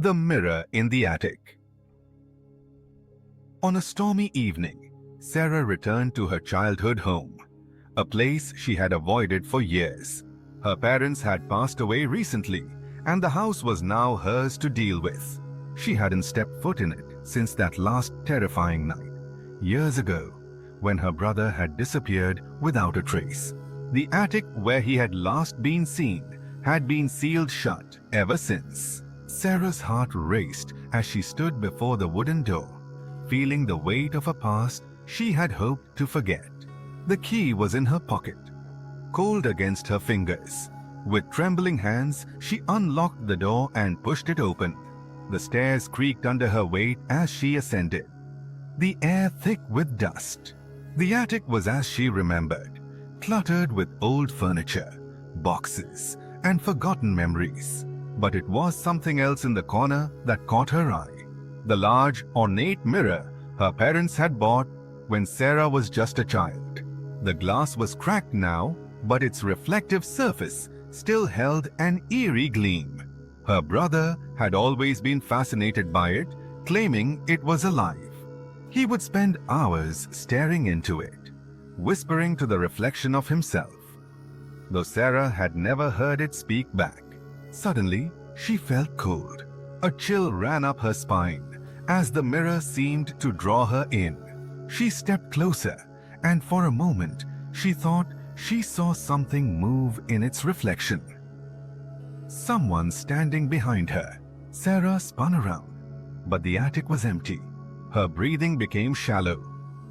The mirror in the attic. On a stormy evening, Sarah returned to her childhood home, a place she had avoided for years. Her parents had passed away recently, and the house was now hers to deal with. She hadn't stepped foot in it since that last terrifying night, years ago, when her brother had disappeared without a trace. The attic where he had last been seen had been sealed shut ever since. Sarah's heart raced as she stood before the wooden door, feeling the weight of a past she had hoped to forget. The key was in her pocket, cold against her fingers. With trembling hands, she unlocked the door and pushed it open. The stairs creaked under her weight as she ascended, the air thick with dust. The attic was as she remembered, cluttered with old furniture, boxes, and forgotten memories. But it was something else in the corner that caught her eye. The large, ornate mirror her parents had bought when Sarah was just a child. The glass was cracked now, but its reflective surface still held an eerie gleam. Her brother had always been fascinated by it, claiming it was alive. He would spend hours staring into it, whispering to the reflection of himself, though Sarah had never heard it speak back. Suddenly, she felt cold. A chill ran up her spine as the mirror seemed to draw her in. She stepped closer, and for a moment, she thought she saw something move in its reflection. Someone standing behind her. Sarah spun around, but the attic was empty. Her breathing became shallow,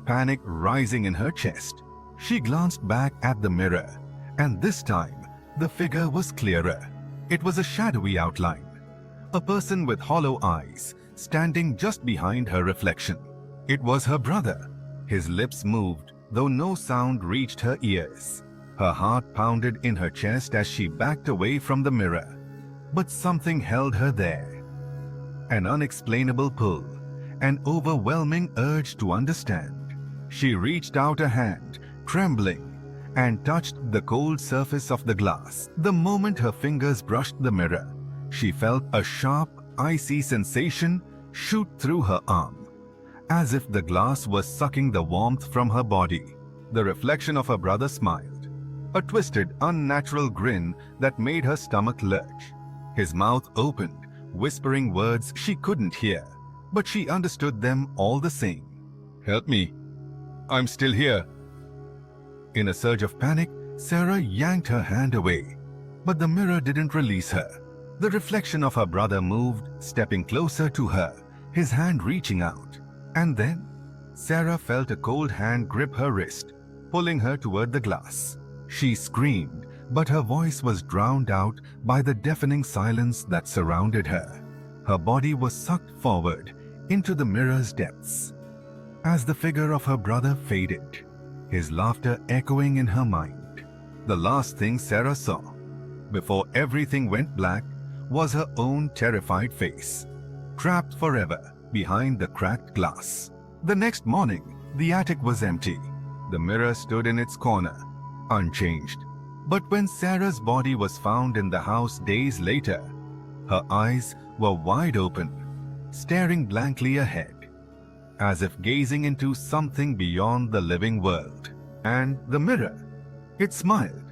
panic rising in her chest. She glanced back at the mirror, and this time, the figure was clearer. It was a shadowy outline, a person with hollow eyes standing just behind her reflection. It was her brother. His lips moved, though no sound reached her ears. Her heart pounded in her chest as she backed away from the mirror. But something held her there. An unexplainable pull, an overwhelming urge to understand. She reached out a hand, trembling, and touched the cold surface of the glass. The moment her fingers brushed the mirror, she felt a sharp, icy sensation shoot through her arm, as if the glass was sucking the warmth from her body. The reflection of her brother smiled, a twisted, unnatural grin that made her stomach lurch. His mouth opened, whispering words she couldn't hear, but she understood them all the same. "Help me. I'm still here." In a surge of panic, Sarah yanked her hand away, but the mirror didn't release her. The reflection of her brother moved, stepping closer to her, his hand reaching out. And then, Sarah felt a cold hand grip her wrist, pulling her toward the glass. She screamed, but her voice was drowned out by the deafening silence that surrounded her. Her body was sucked forward into the mirror's depths. As the figure of her brother faded, his laughter echoing in her mind, the last thing Sarah saw, before everything went black, was her own terrified face, trapped forever behind the cracked glass. The next morning, the attic was empty. The mirror stood in its corner, unchanged. But when Sarah's body was found in the house days later, her eyes were wide open, staring blankly ahead, as if gazing into something beyond the living world. And the mirror, it smiled,